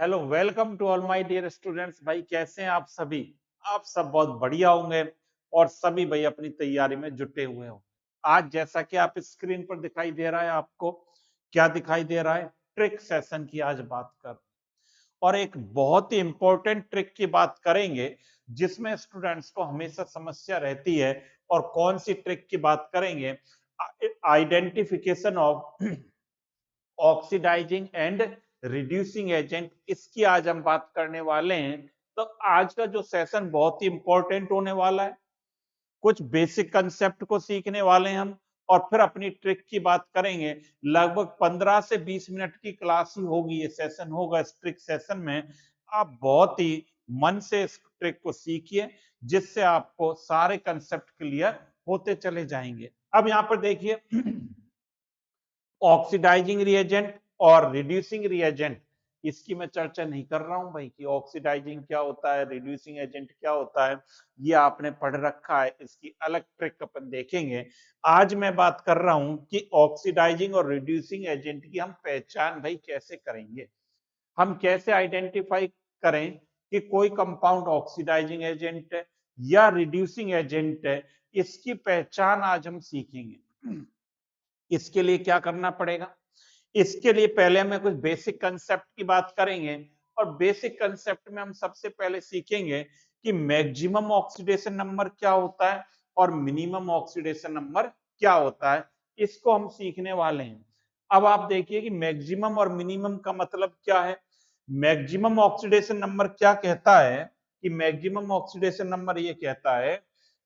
Hello, welcome to all my dear students. भाई कैसे हैं आप सभी? आप सब बहुत बढ़िया होंगे और सभी भाई अपनी तैयारी में जुटे हुए हो। आज जैसा कि आप स्क्रीन पर दिखाई दे रहा है, आपको क्या दिखाई दे रहा है? ट्रिक सेशन की आज बात कर और एक बहुत ही इंपॉर्टेंट ट्रिक की बात करेंगे जिसमें स्टूडेंट्स को हमेशा समस्या रहती है। और कौन सी ट्रिक की बात करेंगे? Identification of oxidising and reducing agent, इसकी आज हम बात करने वाले हैं। तो आज का जो सेशन बहुत ही इंपॉर्टेंट होने वाला है। कुछ बेसिक कंसेप्ट को सीखने वाले हैं हम और फिर अपनी ट्रिक की बात करेंगे। लगभग 15 से 20 मिनट की क्लास ही होगी, ये सेशन होगा। इस ट्रिक सेशन में आप बहुत ही मन से इस ट्रिक को सीखिए जिससे आपको सारे कंसेप्ट क्लियर होते चले जाएंगे। अब यहाँ पर देखिए, ऑक्सीडाइजिंग रिएजेंट और रिड्यूसिंग रिएजेंट, इसकी मैं चर्चा नहीं कर रहा हूं भाई कि ऑक्सीडाइजिंग क्या होता है, रिड्यूसिंग एजेंट क्या होता है, ये आपने पढ़ रखा है। इसकी अलग ट्रिक अपन देखेंगे। आज मैं बात कर रहा हूं कि ऑक्सीडाइजिंग और रिड्यूसिंग एजेंट की हम पहचान भाई कैसे करेंगे। हम कैसे आइडेंटिफाई करें कि कोई कंपाउंड ऑक्सीडाइजिंग एजेंट है या रिड्यूसिंग एजेंट है, इसकी पहचान आज हम सीखेंगे। इसके लिए क्या करना पड़ेगा? इसके लिए पहले हमें कुछ बेसिक कंसेप्ट की बात करेंगे और बेसिक कंसेप्ट में हम सबसे पहले सीखेंगे कि मैक्सिमम ऑक्सीडेशन नंबर क्या होता है और मिनिमम ऑक्सीडेशन नंबर क्या होता है। इसको हम सीखने वाले हैं। अब आप देखिए कि मैक्सिमम और मिनिमम का मतलब क्या है। मैक्सिमम ऑक्सीडेशन नंबर क्या कहता है कि मैक्सिमम ऑक्सीडेशन नंबर ये कहता है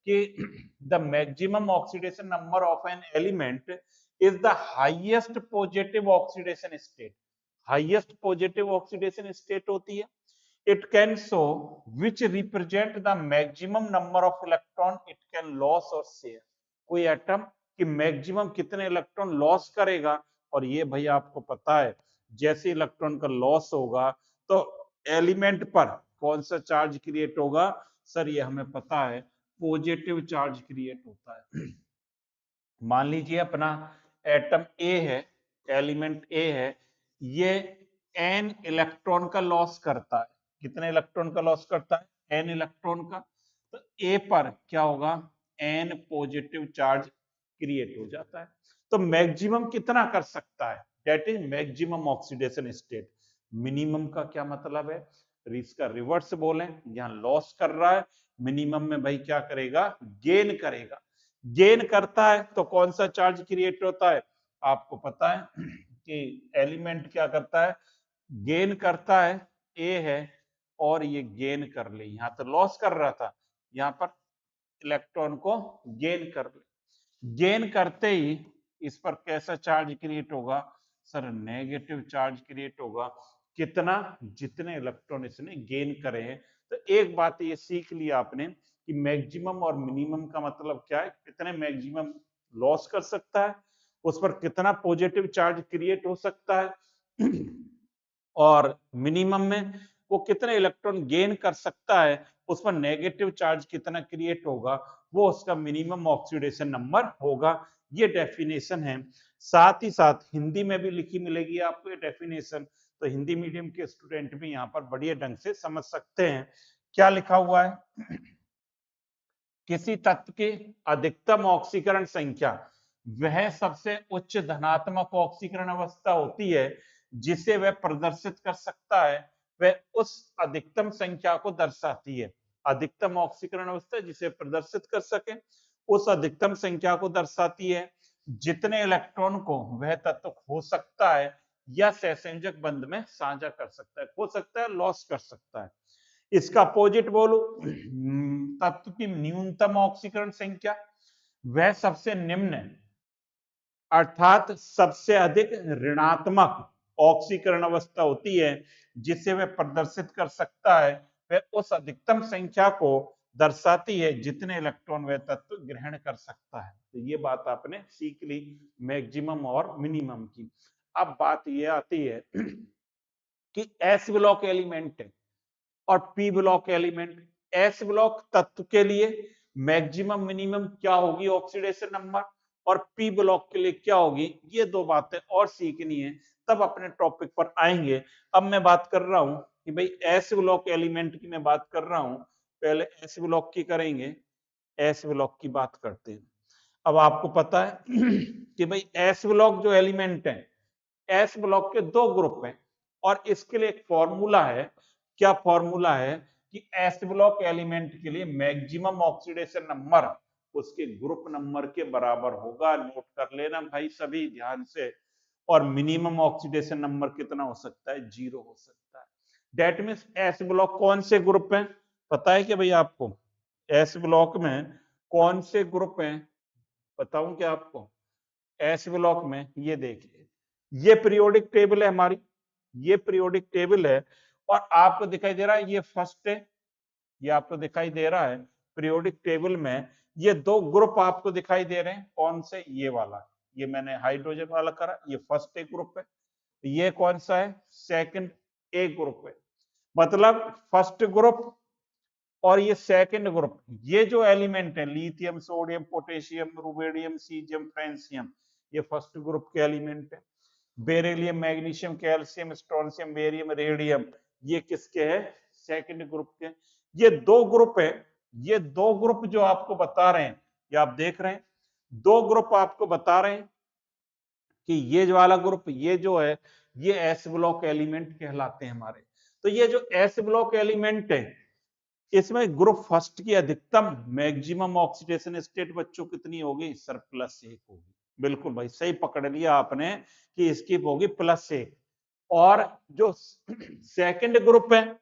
कि the maximum oxidation number of an element is the highest positive oxidation state। highest positive oxidation state होती है। it can show which represent the maximum number of electron it can loss or share। कोई atom कि maximum कितने electron loss करेगा। और ये भाई आपको पता है, जैसे इलेक्ट्रॉन का लॉस होगा तो एलिमेंट पर कौन सा चार्ज क्रिएट होगा? सर ये हमें पता है, पॉजिटिव चार्ज क्रिएट होता है। मान लीजिए अपना एटम ए है, एलिमेंट ए है, ये एन इलेक्ट्रॉन का लॉस करता है। कितने इलेक्ट्रॉन का लॉस करता है? एन इलेक्ट्रॉन का। तो ए पर क्या होगा? एन पॉजिटिव चार्ज क्रिएट हो जाता है। तो मैक्सिमम कितना कर सकता है? That is maximum oxidation state. Minimum का क्या मतलब है? इसका रिवर्स बोले, यहां लॉस कर रहा है, मिनिमम में भाई क्या करेगा? गेन करेगा। गेन करता है तो कौन सा चार्ज क्रिएट होता है? आपको पता है कि एलिमेंट क्या करता है? गेन करता है। ए है और ये गेन कर ले, यहां तो लॉस कर रहा था, यहां पर इलेक्ट्रॉन को गेन कर ले। गेन करते ही इस पर कैसा चार्ज क्रिएट होगा? सर नेगेटिव चार्ज क्रिएट होगा। कितना? जितने इलेक्ट्रॉन इसने गेन करे हैं। तो एक बात ये सीख लिया आपने कि मैक्सिमम और मिनिमम का मतलब क्या है। कितने मैक्सिमम लॉस कर सकता है, उस पर कितना पॉजिटिव चार्ज क्रिएट हो सकता है और मिनिमम में वो कितने इलेक्ट्रॉन गेन कर सकता है, उस पर नेगेटिव चार्ज कितना क्रिएट होगा, वो उसका मिनिमम ऑक्सीडेशन नंबर होगा। ये डेफिनेशन है। साथ ही साथ हिंदी में भी लिखी मिलेगी आपको ये डेफिनेशन, तो हिंदी मीडियम के स्टूडेंट भी यहाँ पर बढ़िया ढंग से समझ सकते हैं। क्या लिखा हुआ है? किसी तत्व की अधिकतम ऑक्सीकरण संख्या वह सबसे उच्च धनात्मक ऑक्सीकरण अवस्था होती है जिसे वह प्रदर्शित कर सकता है, वह उस अधिकतम संख्या को दर्शाती है। अधिकतम ऑक्सीकरण अवस्था जिसे प्रदर्शित कर सके, उस अधिकतम संख्या को दर्शाती है जितने इलेक्ट्रॉन को वह तत्व खो सकता है या सहसंयोजक बंध में साझा कर सकता है। खो सकता है, लॉस कर सकता है। इसका अपोजिट बोलो, तत्व की न्यूनतम ऑक्सीकरण संख्या वह सबसे निम्न अर्थात सबसे अधिक ऋणात्मक ऑक्सीकरण अवस्था होती है जिसे वह प्रदर्शित कर सकता है, वह उस अधिकतम संख्या को दर्शाती है जितने इलेक्ट्रॉन वह तत्व ग्रहण कर सकता है। तो ये बात आपने सीख ली मैक्सिमम और मिनिमम की। अब बात ये आती है कि एस ब्लॉक एलिमेंट है और P block element. S block तत्व के लिए मैक्सिमम मिनिमम क्या होगी ऑक्सीडेशन नंबर, और पी ब्लॉक के लिए क्या होगी, ये दो बातें और सीखनी है, तब अपने टॉपिक पर आएंगे। अब मैं बात कर रहा हूं कि भाई एस ब्लॉक एलिमेंट की मैं बात कर रहा हूं, पहले एस ब्लॉक की करेंगे, एस ब्लॉक की बात करते हैं। अब आपको पता है कि भाई एस ब्लॉक जो एलिमेंट है, एस ब्लॉक के दो ग्रुप हैं और इसके लिए एक फॉर्मूला है। क्या फॉर्मूला है कि एस ब्लॉक एलिमेंट के लिए मैक्सिमम ऑक्सीडेशन नंबर उसके ग्रुप नंबर के बराबर होगा। नोट कर लेना भाई सभी ध्यान से। और मिनिमम ऑक्सीडेशन नंबर कितना हो सकता है? 0 हो सकता है। डेट मीन्स एस ब्लॉक कौन से ग्रुप हैं पता है क्या भैया आपको? एस ब्लॉक में कौन से ग्रुप हैं बताऊं क्या आपको? एस ब्लॉक में ये देखिए, ये पीरियोडिक टेबल है हमारी, ये पीरियोडिक टेबल है और आपको दिखाई दे रहा है ये फर्स्ट है, ये आपको दिखाई दे रहा है पीरियोडिक टेबल में ये दो ग्रुप आपको दिखाई दे रहे हैं। कौन से? ये वाला, ये मैंने हाइड्रोजन वाला करा, ये फर्स्ट ए ग्रुप है। ये कौन सा है? सेकंड ए ग्रुप है। मतलब फर्स्ट ग्रुप और ये सेकंड ग्रुप, ये जो एलिमेंट है lithium, sodium, potassium, rubidium, caesium, francium, ये फर्स्ट ग्रुप के एलिमेंट है। Beryllium, magnesium, calcium, strontium, barium, radium, ये किसके हैं? सेकंड ग्रुप के। ये दो ग्रुप है, ये दो ग्रुप जो आपको बता रहे हैं, ये आप देख रहे हैं, दो ग्रुप आपको बता रहे हैं कि ये जो वाला ग्रुप, ये जो है ये एस ब्लॉक एलिमेंट कहलाते हैं हमारे। तो ये जो एस ब्लॉक एलिमेंट है इसमें ग्रुप फर्स्ट की अधिकतम मैक्सिमम ऑक्सीडेशन स्टेट बच्चों कितनी होगी? सर +1 होगी। बिल्कुल भाई सही पकड़ लिया आपने कि इसकी होगी +1। और जो सेकंड ग्रुप है,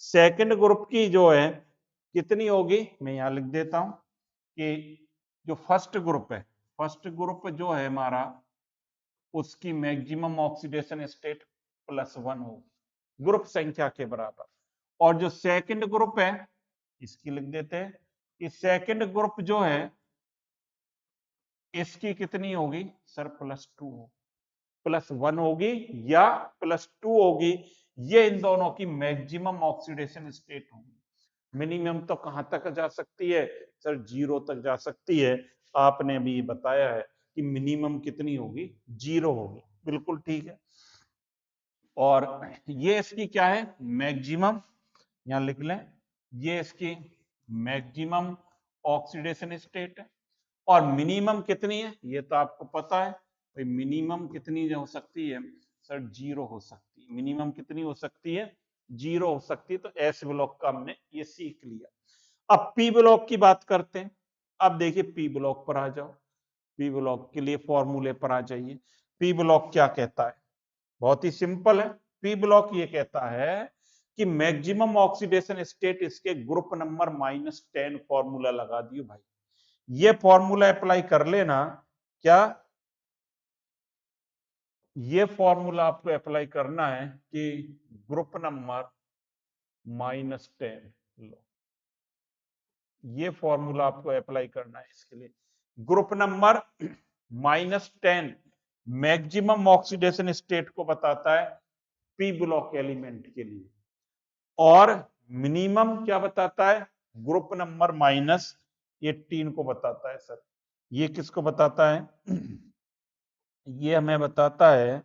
सेकंड ग्रुप की जो है कितनी होगी? मैं यहां लिख देता हूं कि जो फर्स्ट ग्रुप है, फर्स्ट ग्रुप जो है हमारा उसकी मैक्सिमम ऑक्सीडेशन स्टेट +1 होगी ग्रुप संख्या के बराबर। और जो सेकंड ग्रुप है इसकी लिख देते हैं कि सेकंड ग्रुप जो है इसकी कितनी होगी? सर +2 होगी, +1 होगी या +2 होगी। ये इन दोनों की मैक्सिमम ऑक्सीडेशन स्टेट होगी। मिनिमम तो कहां तक जा सकती है? सर 0 तक जा सकती है। आपने अभी बताया है कि मिनिमम कितनी होगी? 0 होगी। बिल्कुल ठीक है। और ये इसकी क्या है? मैक्सिमम, यहां लिख लें, ये इसकी मैक्सिमम ऑक्सीडेशन स्टेट है। और मिनिमम कितनी है ये तो आपको पता है भाई, मिनिमम कितनी हो सकती है? सर 0 हो सकती है। मिनिमम कितनी हो सकती है? 0 हो सकती है। तो एस ब्लॉक का हमने ये सीख लिया। अब पी ब्लॉक की बात करते हैं। अब देखिए पी ब्लॉक पर आ जाओ, पी ब्लॉक के लिए फॉर्मूले पर आ जाइए। पी ब्लॉक क्या कहता है? बहुत ही सिंपल है। पी ब्लॉक ये कहता है कि मैक्सिमम ऑक्सीडेशन स्टेट इसके ग्रुप नंबर -10 फॉर्मूला लगा दियो भाई। ये फॉर्मूला अप्लाई कर लेना। क्या ये फॉर्मूला आपको अप्लाई करना है कि ग्रुप नंबर -10 लो, ये फॉर्मूला आपको अप्लाई करना है इसके लिए। Group number -10 maximum oxidation state को बताता है पी ब्लॉक एलिमेंट के लिए। और मिनिमम क्या बताता है? ग्रुप नंबर -18 को बताता है। सर ये किसको बताता है? ये हमें बताता है,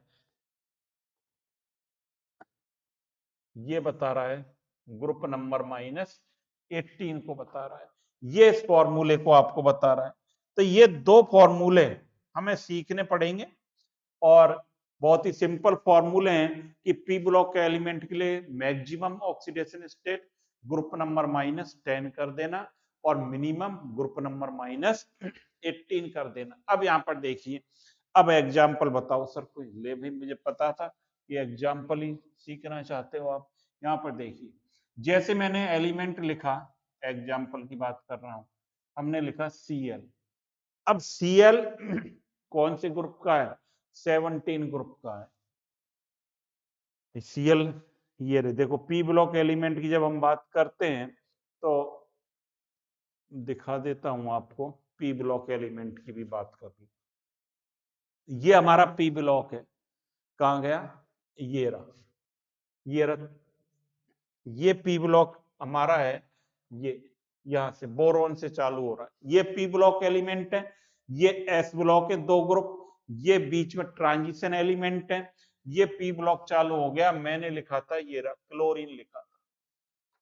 ये बता रहा है ग्रुप नंबर -18 को बता रहा है। ये इस फॉर्मूले को आपको बता रहा है। तो ये दो फॉर्मूले हमें सीखने पड़ेंगे और बहुत ही सिंपल फॉर्मूले हैं कि पी ब्लॉक के एलिमेंट के लिए maximum oxidation state group number -10 कर देना और मिनिमम ग्रुप नंबर -18 कर देना। अब यहां पर देखिए, अब एग्जाम्पल बताओ सर कोई ले भाई, मुझे पता था कि एग्जाम्पल ही सीखना चाहते हो आप। यहाँ पर देखिए, जैसे मैंने एलिमेंट लिखा, एग्जाम्पल की बात कर रहा हूं, हमने लिखा Cl। अब Cl कौन से ग्रुप का है? 17 ग्रुप का है Cl। ये रहे देखो, पी ब्लॉक एलिमेंट की जब हम बात करते हैं तो दिखा देता हूं आपको, पी ब्लॉक एलिमेंट की भी बात कर ली। ये हमारा पी ब्लॉक है, कहां गया? ये रहा, ये रहा, ये पी ब्लॉक हमारा है। ये यहां से बोरोन से चालू हो रहा है, ये पी ब्लॉक एलिमेंट है। ये एस ब्लॉक है, दो ग्रुप, ये बीच में ट्रांजिशन एलिमेंट है। ये पी ब्लॉक चालू हो गया, मैंने लिखा था ये रहा क्लोरीन लिखा था।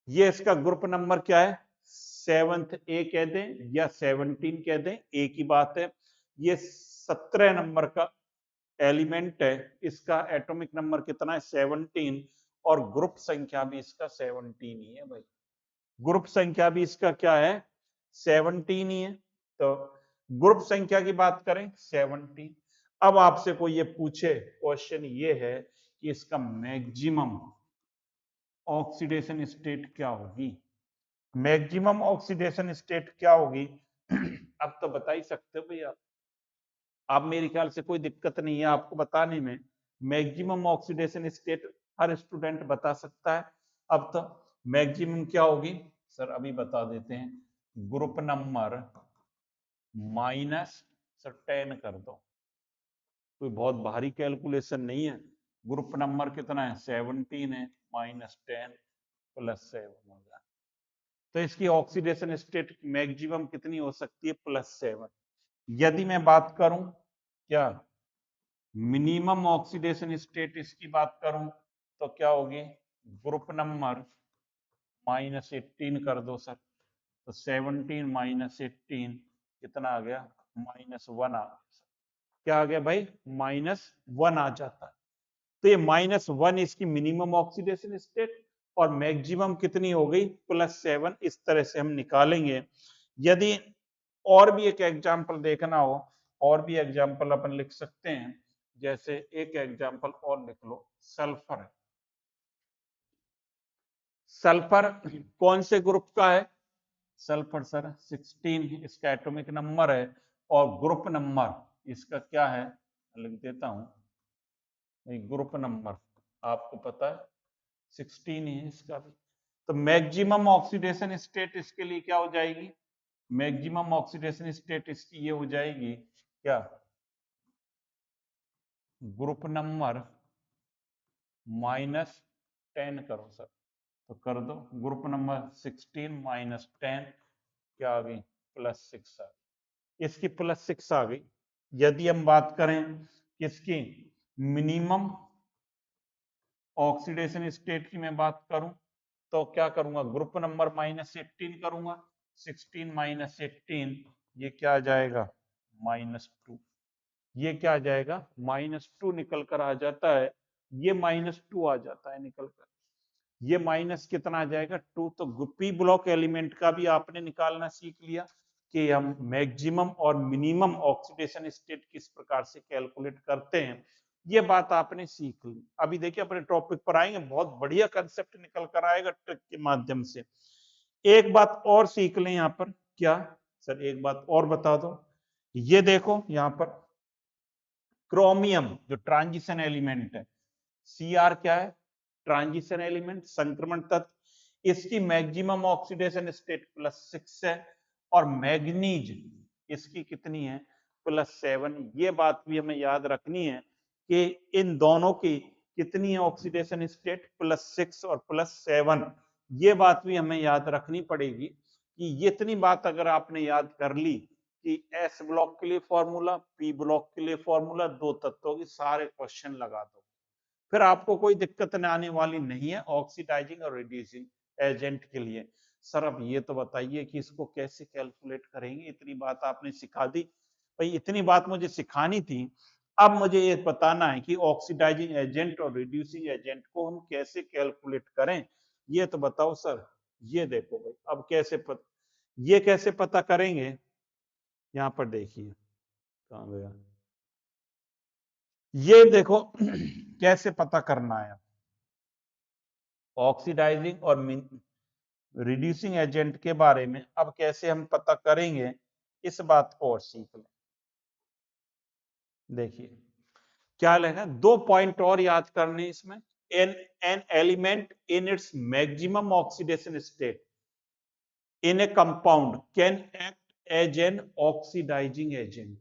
ये इसका ग्रुप नंबर क्या है, 7th ए कह दें या 17 कह दें, एक ही बात है। ये 17 नंबर का एलिमेंट है, इसका एटॉमिक नंबर कितना है 17, और ग्रुप संख्या भी इसका 17 ही है भाई। ग्रुप संख्या भी इसका क्या है 17 ही है। तो ग्रुप संख्या की बात करें 17। अब आपसे कोई ये पूछे, क्वेश्चन ये है कि इसका मैक्सिमम ऑक्सीडेशन स्टेट क्या होगी, मैक्सिमम ऑक्सीडेशन स्टेट क्या होगी अब तो बता ही सकते हो भैया आप, मेरे ख्याल से कोई दिक्कत नहीं है आपको बताने में। मैक्सिमम ऑक्सीडेशन स्टेट हर स्टूडेंट बता सकता है। अब तो मैक्सिमम क्या होगी सर, अभी बता देते हैं, ग्रुप नंबर माइनस सर 10 कर दो, कोई बहुत भारी कैलकुलेशन नहीं है। ग्रुप नंबर कितना है 17 है, -10 + 7 हो गया। तो इसकी ऑक्सीडेशन स्टेट मैक्सिमम कितनी हो सकती है +7। यदि मैं बात करूं क्या मिनिमम ऑक्सीडेशन स्टेट इसकी बात करूं तो क्या होगी, ग्रुप नंबर -18 कर दो सर, तो 17 - 18 कितना आ गया -1 आ, क्या आ गया भाई -1 आ जाता है। तो ये -1 इसकी मिनिमम ऑक्सीडेशन स्टेट और मैक्सिमम कितनी हो गई +7, इस तरह से हम निकालेंगे। यदि और भी एक एग्जांपल देखना हो, और भी एग्जांपल अपन लिख सकते हैं, जैसे एक एग्जांपल और लिख लो, सल्फर। सल्फर कौन से ग्रुप का है, सल्फर सर 16 इसका एटॉमिक नंबर है, और ग्रुप नंबर इसका क्या है, लिख देता हूं, ग्रुप नंबर आपको पता है 16 ही है इसका भी। तो मैक्सिमम ऑक्सीडेशन स्टेट इसके लिए क्या हो जाएगी, मैक्सिमम ऑक्सीडेशन स्टेट इसकी ये हो जाएगी क्या, ग्रुप नंबर -10 करो सर, तो कर दो, ग्रुप नंबर 16 - 10 क्या आ गई +6 आ गई, इसकी +6 आ गई। यदि हम बात करें किसकी मिनिमम ऑक्सीडेशन स्टेट की मैं बात करूं तो क्या करूंगा, ग्रुप नंबर -18 करूंगा, 16 - 18 ये क्या आ जाएगा -2, ये क्या आ जाएगा -2 निकल कर आ जाता है, ये -2 आ जाता है निकल कर, ये माइनस कितना आ जाएगा 2। तो पी ब्लॉक एलिमेंट का भी आपने निकालना सीख लिया कि हम मैक्सिमम और मिनिमम ऑक्सीडेशन स्टेट किस प्रकार से कैलकुलेट करते हैं, ये बात आपने सीख ली। अभी देखिए अपने टॉपिक पर आएंगे, बहुत बढ़िया कंसेप्ट निकल कर आएगा ट्रिक के माध्यम से। एक बात और सीख लें यहाँ पर, क्या सर एक बात और बता दो, ये देखो यहाँ पर क्रोमियम जो ट्रांजिशन एलिमेंट है, Cr क्या है, ट्रांजिशन एलिमेंट संक्रमण तत्व, इसकी मैक्सिमम ऑक्सीडेशन स्टेट +6 है, और मैग्नीज इसकी कितनी है +7। ये बात भी हमें याद रखनी है कि इन दोनों की कितनी है ऑक्सीडेशन स्टेट +6 और +7, ये बात भी हमें याद रखनी पड़ेगी। कि ये इतनी बात अगर आपने याद कर ली कि एस ब्लॉक के लिए फॉर्मूला, पी ब्लॉक के लिए फॉर्मूला, दो तत्वों की सारे क्वेश्चन लगा दो, फिर आपको कोई दिक्कत न आने वाली नहीं है ऑक्सीडाइजिंग और रिड्यूसिंग एजेंट के लिए। सर अब ये तो बताइए कि इसको कैसे कैलकुलेट करेंगे, इतनी बात आपने सिखा दी भाई, इतनी बात मुझे सिखानी थी, अब मुझे ये बताना है कि ऑक्सीडाइजिंग एजेंट और रिड्यूसिंग एजेंट को हम कैसे कैलकुलेट करें, ये तो बताओ सर। ये देखो भाई अब ये कैसे पता करेंगे, यहाँ पर देखिए कहाँ गया, ये देखो कैसे पता करना है ऑक्सीडाइजिंग और रिड्यूसिंग एजेंट के बारे में, अब कैसे हम पता करेंगे इस बात को और सीख लें। देखिए क्या लेना, दो पॉइंट और याद करने इसमें, an element in its maximum oxidation state in a compound can act as an oxidising agent.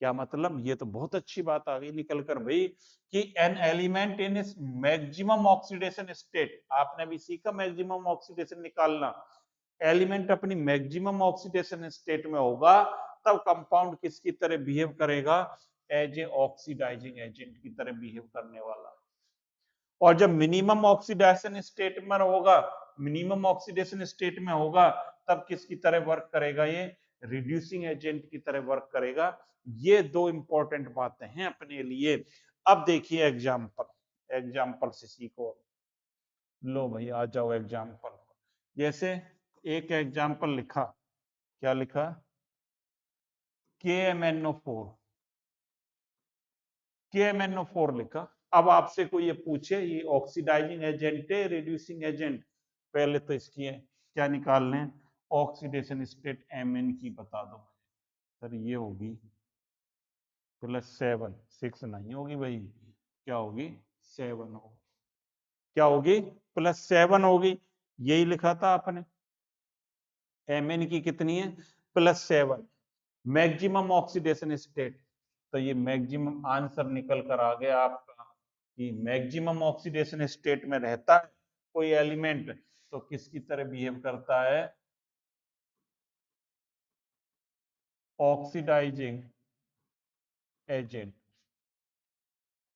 क्या मतलब, ये तो बहुत अच्छी बात आ गई निकल कर भाई कि एन एलिमेंट इन इस मैक्सिमम ऑक्सीडेशन स्टेट, आपने भी सीखा मैक्सिमम ऑक्सीडेशन निकालना, एलिमेंट अपनी मैक्सिमम ऑक्सीडेशन स्टेट में होगा तब कंपाउंड किसकी तरह बिहेव करेगा, एज ए ऑक्सीडाइजिंग एजेंट की तरह बिहेव करने वाला। और जब मिनिमम ऑक्सीडेशन स्टेट में होगा, मिनिमम ऑक्सीडेशन स्टेट में होगा, तब किसकी तरह वर्क करेगा? ये रिड्यूसिंग एजेंट की तरह वर्क करेगा। ये दो इंपॉर्टेंट बातें हैं अपने लिए। अब देखिए एग्जाम्पल, एग्जाम्पल से सीखो। लो भाई आ जाओ एग्जाम्पल। जैसे एक एग्जाम्पल लिखा, क्या लिखा? KMnO4, KMnO4 लिखा। अब आपसे कोई ये पूछे ये ऑक्सीडाइजिंग एजेंट है रिड्यूसिंग एजेंट, पहले तो इसकी क्या निकाल लें? ऑक्सीडेशन स्टेट Mn की बता दो। सर ये होगी +7, 6 नहीं होगी भाई, क्या होगी? 7 होगी। क्या होगी? +7 होगी। यही लिखा था आपने। Mn की कितनी है? +7। मैक्सिमम ऑक्सीडेशन स्टेट, तो ये मैक्सिमम आंसर निकल कर आ गया आपका कि मैक्सिमम ऑक्सीडेशन स्टेट में रहता है कोई एलिमेंट तो किसकी तरह बिहेव करता है? Oxidising agent.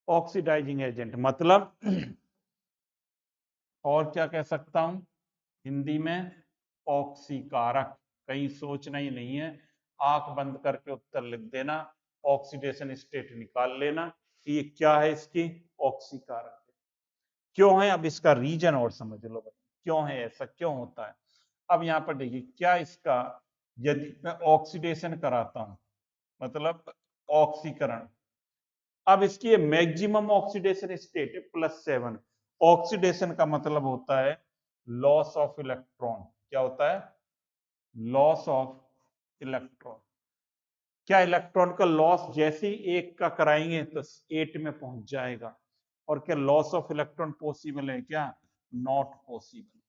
ऑक्सीडाइजिंग एजेंट मतलब और क्या कह सकता हूं हिंदी में? ऑक्सीकारक। कहीं सोचना ही नहीं है, आंख बंद करके उत्तर लिख देना, ऑक्सीडेशन स्टेट निकाल लेना। ये क्या है इसकी? ऑक्सीकारक। क्यों है? अब इसका रीजन और समझ लो भाई, क्यों है ऐसा, क्यों होता है? अब यहां पर देखिए क्या इसका, यदि मैं ऑक्सीडेशन कराता हूं मतलब ऑक्सीकरण, अब इसकी मैक्सिमम ऑक्सीडेशन स्टेट है +7। ऑक्सीडेशन का मतलब होता है लॉस ऑफ इलेक्ट्रॉन। क्या होता है? Loss of electron. क्या इलेक्ट्रॉन का लॉस जैसे ही 1 का कराएंगे तो 8 में पहुंच जाएगा? और क्या लॉस ऑफ इलेक्ट्रॉन पॉसिबल है क्या? Not possible.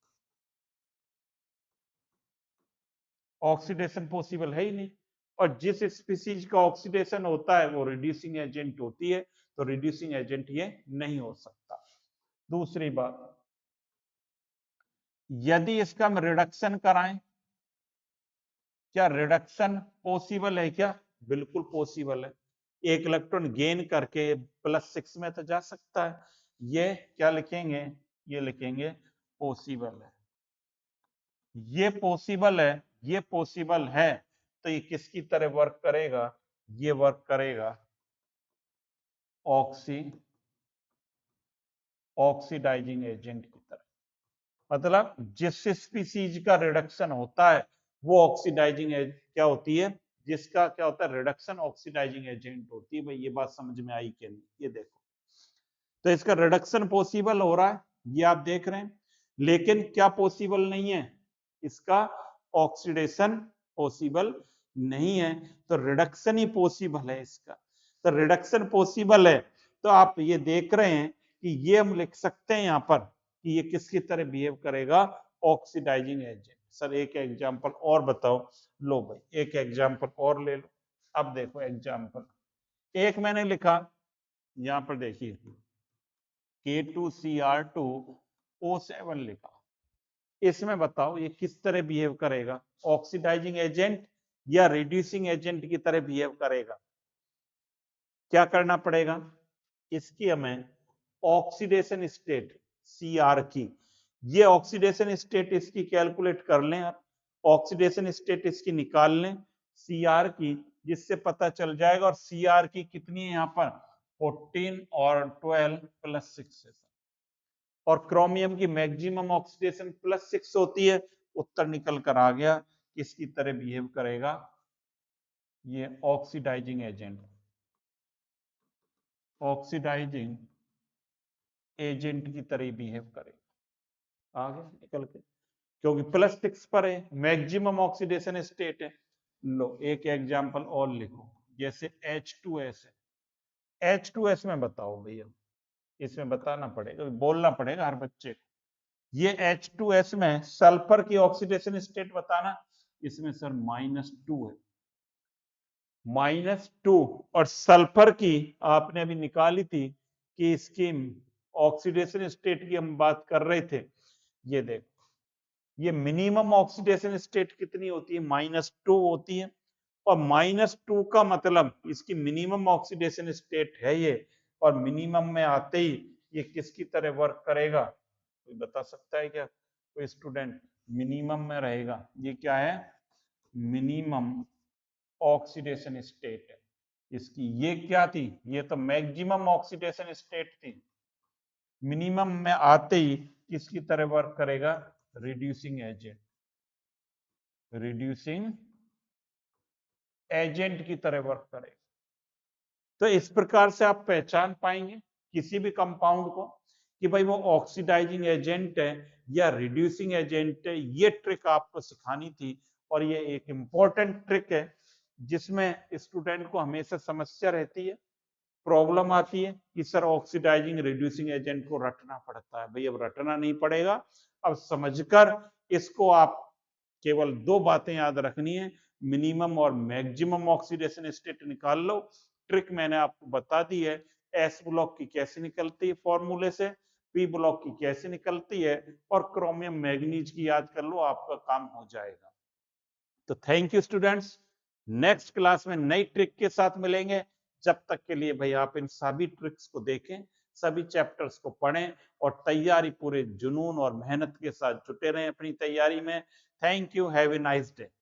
ऑक्सीडेशन पॉसिबल है ही नहीं। और जिस स्पीसीज का ऑक्सीडेशन होता है वो रिड्यूसिंग एजेंट होती है, तो रिड्यूसिंग एजेंट ये नहीं हो सकता। दूसरी बात, यदि इसका हम रिडक्शन कराएं, क्या रिडक्शन पॉसिबल है क्या? बिल्कुल पॉसिबल है। 1 इलेक्ट्रॉन गेन करके +6 में तो जा सकता है। ये क्या लिखेंगे? ये लिखेंगे पॉसिबल है। ये पॉसिबल है, ये पॉसिबल है, तो ये किसकी तरह वर्क करेगा? ये वर्क करेगा ऑक्सी ऑक्सीडाइजिंग एजेंट की तरह। मतलब जिस स्पीसीज का रिडक्शन होता है वो ऑक्सीडाइजिंग क्या होती है? जिसका क्या होता है? रिडक्शन ऑक्सीडाइजिंग एजेंट होती है। भाई ये बात समझ में आई कि नहीं? ये देखो, तो इसका रिडक्शन पॉसिबल हो रहा है, ये आप देख रहे हैं, लेकिन क्या पॉसिबल नहीं है? इसका ऑक्सीडेशन पॉसिबल नहीं है। तो रिडक्शन ही पॉसिबल है इसका। तो रिडक्शन पॉसिबल है, तो आप ये देख रहे हैं कि ये हम लिख सकते हैं यहां पर कि ये किसकी तरह बिहेव करेगा? Oxidising agent. सर एक एग्जांपल और बताओ। लो भाई एक एग्जांपल और ले लो। अब देखो एग्जांपल एक मैंने लिखा, यहां पर देखिए K2Cr2O7 लिखा। इसमें बताओ ये किस तरह बिहेव करेगा? ऑक्सीडाइजिंग एजेंट या रिड्यूसिंग एजेंट की तरह बिहेव करेगा? क्या करना पड़ेगा? इसकी हमें ऑक्सीडेशन स्टेट Cr की, ये ऑक्सीडेशन स्टेट इसकी कैलकुलेट कर लें आप, ऑक्सीडेशन स्टेट इसकी निकाल लें Cr की, जिससे पता चल जाएगा। और Cr की कितनी है यहाँ पर? 14 और 12 +6 है। और क्रोमियम की मैक्सिमम ऑक्सीडेशन +6 होती है। उत्तर निकल कर आ गया, किसकी तरह बिहेव करेगा? ये ऑक्सीडाइजिंग एजेंट, ऑक्सीडाइजिंग एजेंट की तरह बिहेव करेगा। आ गया निकल के, क्योंकि +6 पर है, मैक्सिमम ऑक्सीडेशन स्टेट है। लो एक एग्जांपल और लिखो, जैसे H2S है। H2S में बताओ भैया, इसमें बताना पड़ेगा, बोलना पड़ेगा हर बच्चे को। ये H2S में सल्फर की ऑक्सीडेशन स्टेट बताना। इसमें सर -2 है, -2। और सल्फर की आपने अभी निकाली थी कि इसकी ऑक्सीडेशन स्टेट की हम बात कर रहे थे। ये देखो, ये मिनिमम ऑक्सीडेशन स्टेट कितनी होती है? -2 होती है। और -2 का मतलब इसकी मिनिमम ऑक्सीडेशन स्टेट है ये, और मिनिमम में आते ही ये किसकी तरह वर्क करेगा, कोई बता सकता है क्या, कोई स्टूडेंट? मिनिमम में रहेगा। ये क्या है? मिनिमम ऑक्सीडेशन स्टेट है इसकी। ये क्या थी? ये तो मैक्सिमम ऑक्सीडेशन स्टेट थी। मिनिमम में आते ही किसकी तरह वर्क करेगा? रिड्यूसिंग एजेंट, रिड्यूसिंग एजेंट की तरह वर्क करेगा। तो इस प्रकार से आप पहचान पाएंगे किसी भी कंपाउंड को कि भाई वो ऑक्सीडाइजिंग एजेंट है या रिड्यूसिंग एजेंट है। ये ट्रिक आपको सिखानी थी और ये एक इंपॉर्टेंट ट्रिक है जिसमें स्टूडेंट को हमेशा समस्या रहती है, प्रॉब्लम आती है कि सर ऑक्सीडाइजिंग रिड्यूसिंग एजेंट को रटना पड़ता है। भाई अब रटना नहीं पड़ेगा, अब समझकर इसको आप केवल दो बातें याद रखनी है, मिनिमम और मैक्सिमम ऑक्सीडेशन स्टेट निकाल लो। ट्रिक मैंने आपको बता दी है, एस ब्लॉक की कैसे निकलती है फॉर्मूले से, पी ब्लॉक की कैसे निकलती है, और क्रोमियम मैग्नीज की याद कर लो, आपका काम हो जाएगा। तो thank you students, next class में नई ट्रिक के साथ मिलेंगे। जब तक के लिए भाई आप इन सभी ट्रिक्स को देखें, सभी चैप्टर्स को पढ़ें और तैयारी पूरे जुनून और मेहनत के साथ जुटे रहें अपनी तैयारी में। Thank you, have a nice day.